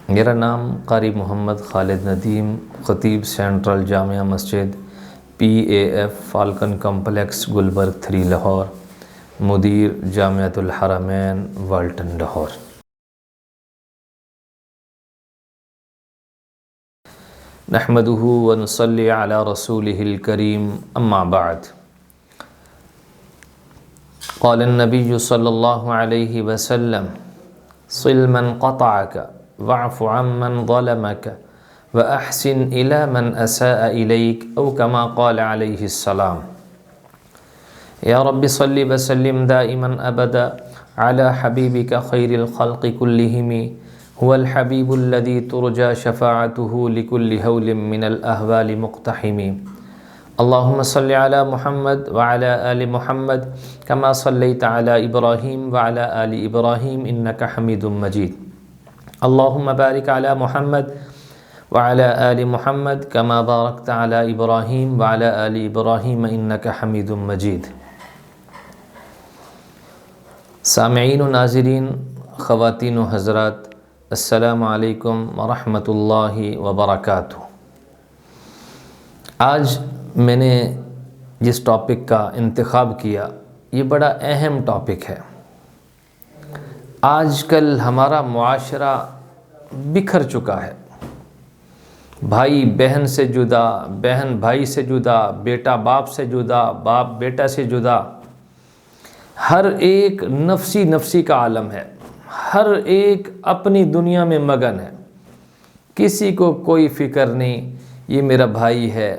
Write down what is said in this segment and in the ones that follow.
میرا نام قاری محمد خالد ندیم، خطیب سینٹرل جامعہ مسجد PAF falcon complex Gulberg 3 Lahore, مدیر جامعۃ الحرمین والٹن لاہور۔ نحمدہ ونصلی علی رسولہ الکریم، اما بعد۔ قال النبی صلی اللہ علیہ وسلم: صل من قطعک واعف عمن ظلمک واحسن الی من اساء الیک، او کما قال علیہ السلام۔ یا رب صل وسلم دائما ابدا علی حبیبک خیر الخلق کلہم، هو الحبیب الذی ترجى شفاعته لكل هول من الاہوال مقتحم۔ اللہم صل علی محمد وعلی آل محمد کما صلیت علی ابراہیم وعلی آل ابراہیم انک حمید مجید۔ اللہم بارک علی محمد وعلی آل محمد کما بارکت علی ابراہیم وعلی آل ابراہیم انک حمید مجید۔ سامعین و ناظرین، خواتین و حضرات، السلام علیکم ورحمۃ اللہ وبرکاتہ۔ آج میں نے جس ٹاپک کا انتخاب کیا یہ بڑا اہم ٹاپک ہے۔ آج کل ہمارا معاشرہ بکھر چکا ہے، بھائی بہن سے جدا، بہن بھائی سے جدا، بیٹا باپ سے جدا، باپ بیٹا سے جدا، ہر ایک نفسی کا عالم ہے، ہر ایک اپنی دنیا میں مگن ہے، کسی کو کوئی فکر نہیں یہ میرا بھائی ہے،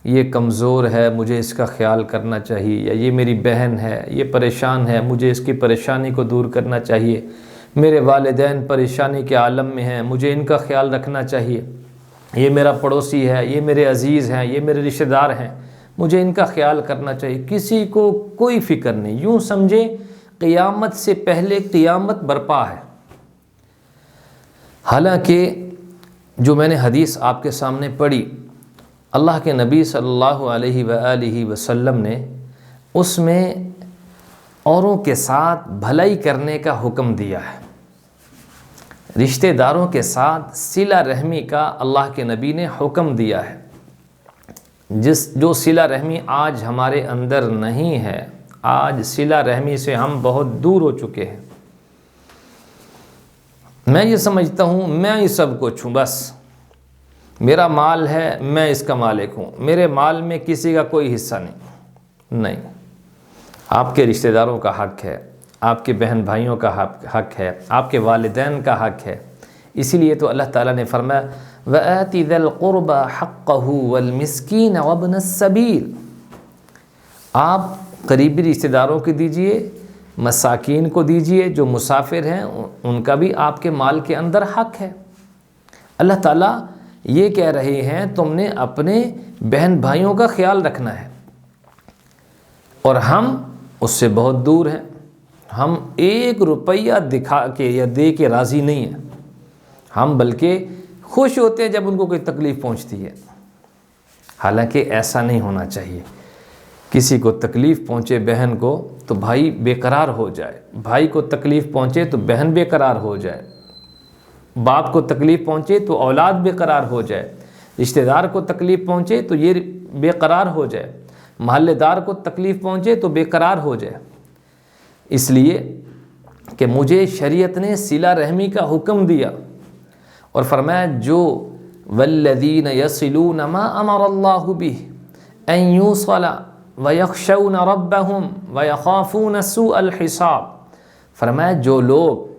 یہ کمزور ہے، مجھے اس کا خیال کرنا چاہیے، یا یہ میری بہن ہے، یہ پریشان ہے، مجھے اس کی پریشانی کو دور کرنا چاہیے، میرے والدین پریشانی کے عالم میں ہیں، مجھے ان کا خیال رکھنا چاہیے، یہ میرا پڑوسی ہے، یہ میرے عزیز ہیں، یہ میرے رشتہ دار ہیں، مجھے ان کا خیال کرنا چاہیے۔ کسی کو کوئی فکر نہیں، یوں سمجھے قیامت سے پہلے قیامت برپا ہے۔ حالانکہ جو میں نے حدیث آپ کے سامنے پڑھی، اللہ کے نبی صلی اللہ علیہ وآلہ وسلم نے اس میں اوروں کے ساتھ بھلائی کرنے کا حکم دیا ہے، رشتہ داروں کے ساتھ صلہ رحمی کا اللہ کے نبی نے حکم دیا ہے۔ جو صلہ رحمی آج ہمارے اندر نہیں ہے، آج صلہ رحمی سے ہم بہت دور ہو چکے ہیں۔ میں یہ سمجھتا ہوں میں ہی سب کچھ ہوں، بس میرا مال ہے، میں اس کا مالک ہوں، میرے مال میں کسی کا کوئی حصہ نہیں۔ آپ کے رشتہ داروں کا حق ہے، آپ کے بہن بھائیوں کا حق ہے، آپ کے والدین کا حق ہے۔ اسی لیے تو اللہ تعالیٰ نے فرمایا وَآتِ ذَا الْقُرْبَى حَقَّهُ وَالْمِسْكِينَ وَابْنَ السَّبِيلِ۔ آپ قریبی رشتہ داروں کو دیجئے، مساکین کو دیجئے، جو مسافر ہیں ان کا بھی آپ کے مال کے اندر حق ہے۔ اللہ تعالیٰ یہ کہہ رہے ہیں تم نے اپنے بہن بھائیوں کا خیال رکھنا ہے، اور ہم اس سے بہت دور ہیں۔ ہم 1 روپیہ دکھا کے یا دے کے راضی نہیں ہیں، ہم بلکہ خوش ہوتے ہیں جب ان کو کوئی تکلیف پہنچتی ہے۔ حالانکہ ایسا نہیں ہونا چاہیے۔ کسی کو تکلیف پہنچے بہن کو تو بھائی بے قرار ہو جائے، بھائی کو تکلیف پہنچے تو بہن بے قرار ہو جائے، باپ کو تکلیف پہنچے تو اولاد بے قرار ہو جائے، رشتہ دار کو تکلیف پہنچے تو یہ بے قرار ہو جائے، محلے دار کو تکلیف پہنچے تو بے قرار ہو جائے۔ اس لیے کہ مجھے شریعت نے صلہ رحمی کا حکم دیا اور فرمایا جو والذین یصلون ما امر اللہ بہ ان یوصل ویخشون ربہم ویخافون سوء الحساب۔ فرمایا جو لوگ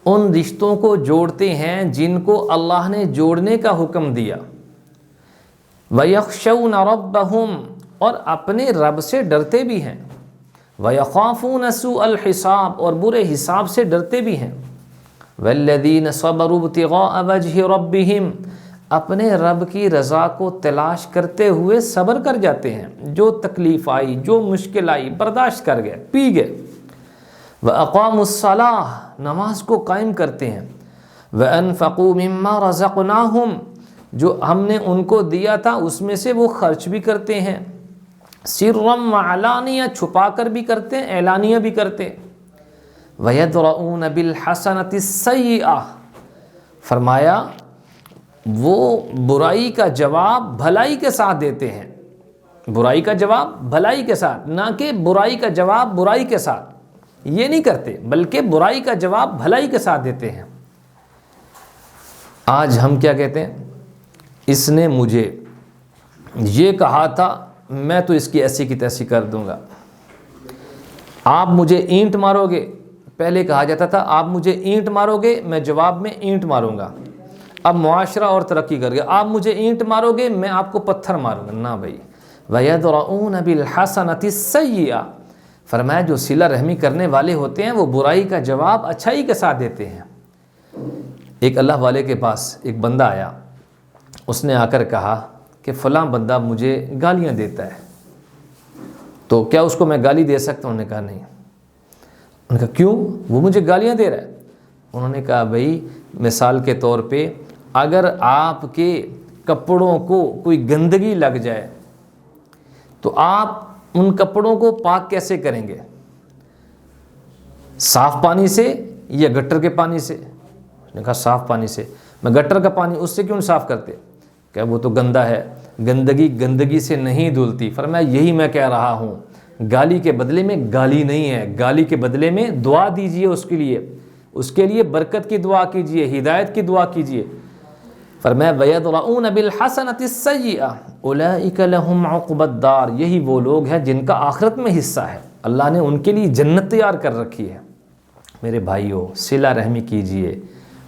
ان رشتوں کو جوڑتے ہیں جن کو اللہ نے جوڑنے کا حکم دیا، وَيَخْشَوْنَ رَبَّهُمْ، اور اپنے رب سے ڈرتے بھی ہیں، وَيَخَافُونَ سُوءَ الْحِسَابِ، اور برے حساب سے ڈرتے بھی ہیں، وَالَّذِينَ صَبَرُوا ابْتِغَاءَ وَجْهِ رَبِّهِمْ، اپنے رب کی رضا کو تلاش کرتے ہوئے صبر کر جاتے ہیں، جو تکلیف آئی، جو مشکل آئی برداشت کر گئے، پی گئے۔ وَأَقَامُوا الصَّلَاةَ، نماز کو قائم کرتے ہیں۔ وَأَنفَقُوا مِمَّا رَزَقْنَاهُمْ، جو ہم نے ان کو دیا تھا اس میں سے وہ خرچ بھی کرتے ہیں، سِرًّا وَعَلَانِيَةً، چھپا کر بھی کرتے ہیں، اعلانیہ بھی کرتے ہیں۔ وَيَدْرَؤُونَ بِالْحَسَنَةِ السَّيِّئَةِ، فرمایا وہ برائی کا جواب بھلائی کے ساتھ دیتے ہیں، برائی کا جواب بھلائی کے ساتھ، نہ کہ برائی کا جواب برائی کے ساتھ، یہ نہیں کرتے، بلکہ برائی کا جواب بھلائی کے ساتھ دیتے ہیں۔ آج ہم کیا کہتے ہیں؟ اس نے مجھے یہ کہا تھا، میں تو اس کی ایسی کی تیسی کر دوں گا۔ آپ مجھے اینٹ مارو گے، پہلے کہا جاتا تھا آپ مجھے اینٹ مارو گے میں جواب میں اینٹ ماروں گا، اب معاشرہ اور ترقی کر گیا، آپ مجھے اینٹ مارو گے میں آپ کو پتھر ماروں گا۔ نہ بھائی، وَيَدْرَؤُونَ بِالْحَسَنَةِ السَّيِّئَةِ، فرمایا جو صلہ رحمی کرنے والے ہوتے ہیں وہ برائی کا جواب اچھائی کے ساتھ دیتے ہیں۔ ایک اللہ والے کے پاس ایک بندہ آیا، اس نے آ کر کہا کہ فلاں بندہ مجھے گالیاں دیتا ہے، تو کیا اس کو میں گالی دے سکتا ہوں؟ انہوں نے کہا نہیں۔ انہوں نے کہا کیوں؟ وہ مجھے گالیاں دے رہا ہے۔ انہوں نے کہا بھائی مثال کے طور پہ اگر آپ کے کپڑوں کو کوئی گندگی لگ جائے تو آپ ان کپڑوں کو پاک کیسے کریں گے؟ صاف پانی سے یا گٹر کے پانی سے؟ اس نے کہا صاف پانی سے۔ میں گٹر کا پانی اس سے کیوں نہیں صاف کرتے؟ کہ وہ تو گندا ہے، گندگی گندگی سے نہیں دھلتی۔ فرمایا یہی میں کہہ رہا ہوں، گالی کے بدلے میں گالی نہیں ہے، گالی کے بدلے میں دعا دیجئے، اس کے لیے برکت کی دعا کیجئے، ہدایت کی دعا کیجئے۔ فرمایا وَيَدْرَؤُونَ بِالْحَسَنَةِ السَّيِّئَةِ أُولَٰئِكَ لَهُمْ عُقْبَى الدَّارِ، یہی وہ لوگ ہیں جن کا آخرت میں حصہ ہے، اللہ نے ان کے لیے جنت تیار کر رکھی ہے۔ میرے بھائیو، صلہ رحمی کیجئے،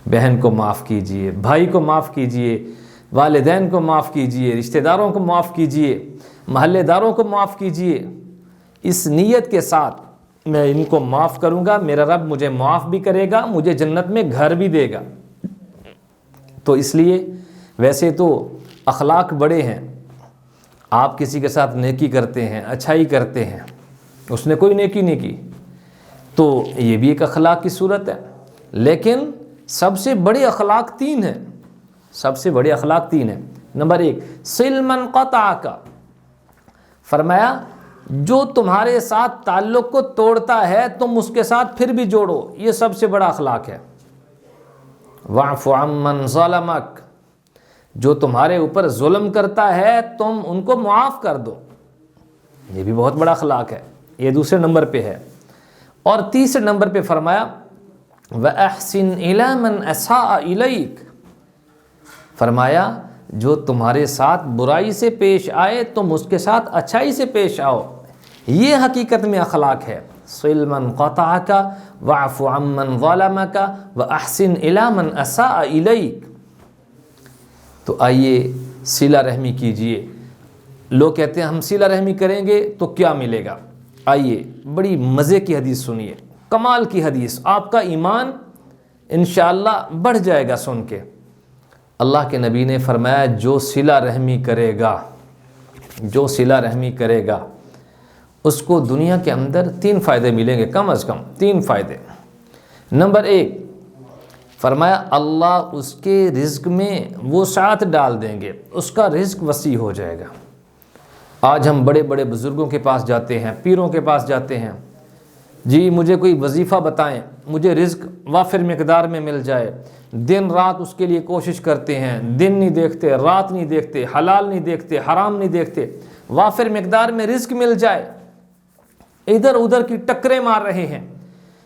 بہن کو معاف کیجئے، بھائی کو معاف کیجئے، والدین کو معاف کیجئے، رشتہ داروں کو معاف کیجئے، محلے داروں کو معاف کیجئے، اس نیت کے ساتھ میں ان کو معاف کروں گا، میرا رب مجھے معاف بھی کرے گا، مجھے جنت میں گھر بھی دے گا۔ تو اس لیے ویسے تو اخلاق بڑے ہیں، آپ کسی کے ساتھ نیکی کرتے ہیں، اچھائی کرتے ہیں، اس نے کوئی نیکی نہیں کی تو یہ بھی ایک اخلاق کی صورت ہے، لیکن سب سے بڑے اخلاق تین ہیں، سب سے بڑے اخلاق تین ہیں۔ نمبر 1 صل من قطعک، فرمایا جو تمہارے ساتھ تعلق کو توڑتا ہے تم اس کے ساتھ پھر بھی جوڑو، یہ سب سے بڑا اخلاق ہے۔ واعف عمن ظلمک، جو تمہارے اوپر ظلم کرتا ہے تم ان کو معاف کر دو، یہ بھی بہت بڑا اخلاق ہے، یہ دوسرے نمبر پہ ہے۔ اور تیسرے نمبر پہ فرمایا وَأَحْسِنْ إِلَىٰ مَنْ أَسَاءَ إِلَيْكَ، فرمایا جو تمہارے ساتھ برائی سے پیش آئے تم اس کے ساتھ اچھائی سے پیش آؤ، یہ حقیقت میں اخلاق ہے۔ صل من قطعک واعف عمن ظلمک واحسن الی من اساء الیک۔ تو آئیے صلہ رحمی کیجئے۔ لوگ کہتے ہیں ہم صلہ رحمی کریں گے تو کیا ملے گا؟ آئیے بڑی مزے کی حدیث سنیے، کمال کی حدیث، آپ کا ایمان انشاءاللہ بڑھ جائے گا سن کے۔ اللہ کے نبی نے فرمایا جو صلہ رحمی کرے گا، جو صلہ رحمی کرے گا اس کو دنیا کے اندر 3 فائدے ملیں گے، کم از کم 3 فائدے۔ نمبر 1 فرمایا اللہ اس کے رزق میں وسعت ڈال دیں گے، اس کا رزق وسیع ہو جائے گا۔ آج ہم بڑے بڑے بزرگوں کے پاس جاتے ہیں، پیروں کے پاس جاتے ہیں، جی مجھے کوئی وظیفہ بتائیں، مجھے رزق وافر مقدار میں مل جائے، دن رات اس کے لیے کوشش کرتے ہیں، دن نہیں دیکھتے، رات نہیں دیکھتے، حلال نہیں دیکھتے، حرام نہیں دیکھتے، وافر مقدار میں رزق مل جائے، ادھر ادھر کی ٹکریں مار رہے ہیں۔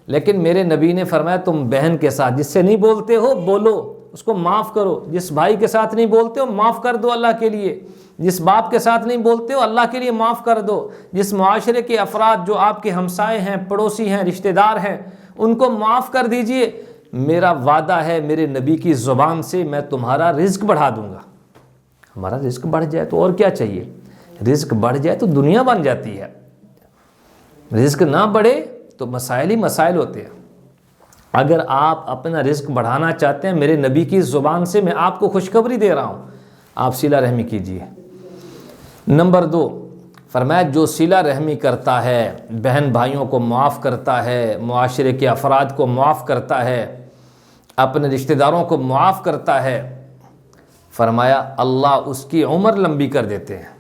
لیکن میرے نبی نے فرمایا تم بہن کے ساتھ جس سے نہیں بولتے ہو بولو، اس کو معاف کرو، جس بھائی کے ساتھ نہیں بولتے ہو معاف کر دو اللہ کے لیے، جس باپ کے ساتھ نہیں بولتے ہو اللہ کے لیے معاف کر دو، جس معاشرے کے افراد جو آپ کے ہمسائے ہیں، پڑوسی ہیں، رشتہ دار ہیں، ان کو معاف کر دیجئے، میرا وعدہ ہے میرے نبی کی زبان سے میں تمہارا رزق بڑھا دوں گا۔ ہمارا رزق بڑھ جائے تو اور کیا چاہیے؟ رزق بڑھ جائے تو دنیا بن جاتی ہے، رزق نہ بڑھے تو مسائل ہی مسائل ہوتے ہیں۔ اگر آپ اپنا رزق بڑھانا چاہتے ہیں میرے نبی کی زبان سے میں آپ کو خوشخبری دے رہا ہوں، آپ صلہ رحمی کیجئے۔ نمبر 2 فرمایا جو صلہ رحمی کرتا ہے، بہن بھائیوں کو معاف کرتا ہے، معاشرے کے افراد کو معاف کرتا ہے، اپنے رشتہ داروں کو معاف کرتا ہے، فرمایا اللہ اس کی عمر لمبی کر دیتے ہیں۔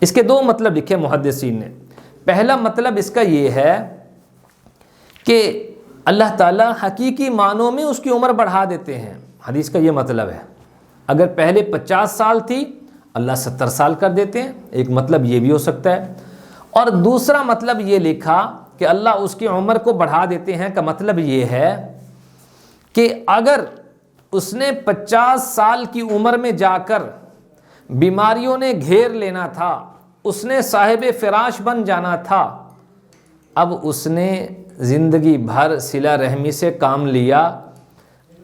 اس کے 2 مطلب لکھے محدثین نے۔ پہلا مطلب اس کا یہ ہے کہ اللہ تعالیٰ حقیقی معنوں میں اس کی عمر بڑھا دیتے ہیں، حدیث کا یہ مطلب ہے۔ اگر پہلے 50 سال تھی اللہ 70 سال کر دیتے ہیں، ایک مطلب یہ بھی ہو سکتا ہے۔ اور دوسرا مطلب یہ لکھا کہ اللہ اس کی عمر کو بڑھا دیتے ہیں کا مطلب یہ ہے کہ اگر اس نے 50 سال کی عمر میں جا کر بیماریوں نے گھیر لینا تھا، اس نے صاحب فراش بن جانا تھا، اب اس نے زندگی بھر صلہ رحمی سے کام لیا،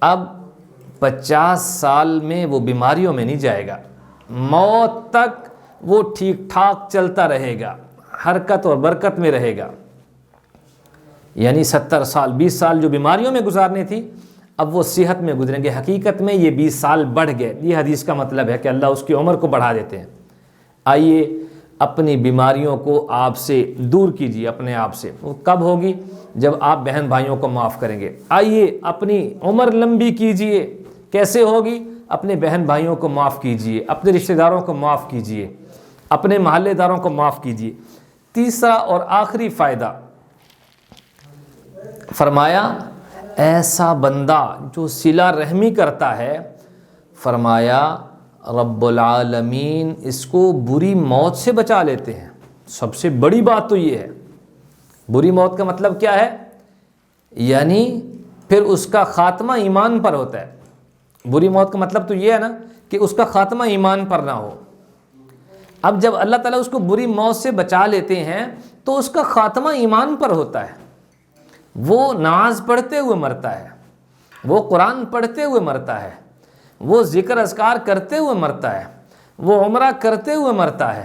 اب 50 سال میں وہ بیماریوں میں نہیں جائے گا، موت تک وہ ٹھیک ٹھاک چلتا رہے گا، حرکت اور برکت میں رہے گا۔ یعنی 70 سال 20 سال جو بیماریوں میں گزارنی تھی اب وہ صحت میں گزریں گے۔ حقیقت میں یہ 20 سال بڑھ گئے، یہ حدیث کا مطلب ہے کہ اللہ اس کی عمر کو بڑھا دیتے ہیں۔ آئیے اپنی بیماریوں کو آپ سے دور کیجیے، اپنے آپ سے۔ وہ کب ہوگی؟ جب آپ بہن بھائیوں کو معاف کریں گے۔ آئیے اپنی عمر لمبی کیجیے، کیسے ہوگی؟ اپنے بہن بھائیوں کو معاف کیجیے، اپنے رشتہ داروں کو معاف کیجیے، اپنے محلے داروں کو معاف کیجیے۔ تیسرا اور آخری فائدہ فرمایا ایسا بندہ جو صلہ رحمی کرتا ہے، فرمایا رب العالمین اس کو بری موت سے بچا لیتے ہیں۔ سب سے بڑی بات تو یہ ہے، بری موت کا مطلب کیا ہے؟ یعنی پھر اس کا خاتمہ ایمان پر ہوتا ہے۔ بری موت کا مطلب تو یہ ہے نا کہ اس کا خاتمہ ایمان پر نہ ہو۔ اب جب اللہ تعالیٰ اس کو بری موت سے بچا لیتے ہیں تو اس کا خاتمہ ایمان پر ہوتا ہے، وہ نماز پڑھتے ہوئے مرتا ہے، وہ قرآن پڑھتے ہوئے مرتا ہے، وہ ذکر اذکار کرتے ہوئے مرتا ہے، وہ عمرہ کرتے ہوئے مرتا ہے،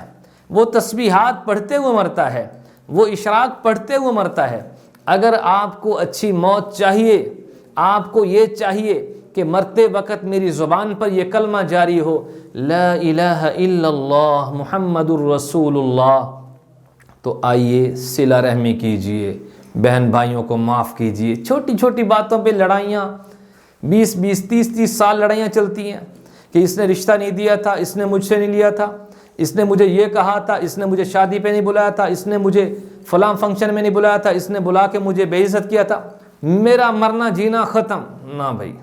وہ تسبیحات پڑھتے ہوئے مرتا ہے، وہ اشراق پڑھتے ہوئے مرتا ہے۔ اگر آپ کو اچھی موت چاہیے، آپ کو یہ چاہیے کہ مرتے وقت میری زبان پر یہ کلمہ جاری ہو، لا الہ الا اللہ محمد الرسول اللہ، تو آئیے صلہ رحمی کیجئے، بہن بھائیوں کو معاف کیجئے۔ چھوٹی چھوٹی باتوں پہ لڑائیاں 20 30 سال لڑائیاں چلتی ہیں کہ اس نے رشتہ نہیں دیا تھا، اس نے مجھ سے نہیں لیا تھا، اس نے مجھے یہ کہا تھا، اس نے مجھے شادی پہ نہیں بلایا تھا، اس نے مجھے فلاں فنکشن میں نہیں بلایا تھا، اس نے بلا کے مجھے بے عزت کیا تھا، میرا مرنا جینا ختم۔ نہ بھائی،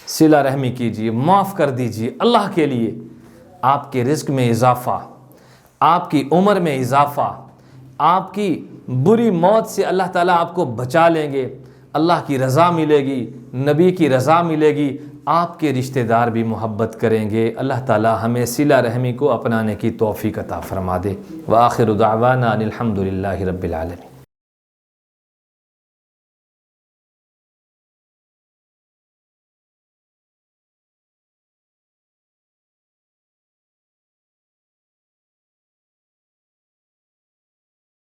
صلہ رحمی کیجئے، معاف کر دیجئے اللہ کے لیے۔ آپ کے رزق میں اضافہ، آپ کی عمر میں اضافہ، آپ کی بری موت سے اللہ تعالیٰ آپ کو بچا لیں گے، اللہ کی رضا ملے گی، نبی کی رضا ملے گی، آپ کے رشتہ دار بھی محبت کریں گے۔ اللہ تعالیٰ ہمیں صلہ رحمی کو اپنانے کی توفیق عطا فرما دے۔ وآخر دعوانا ان الحمد للہ رب العالمین۔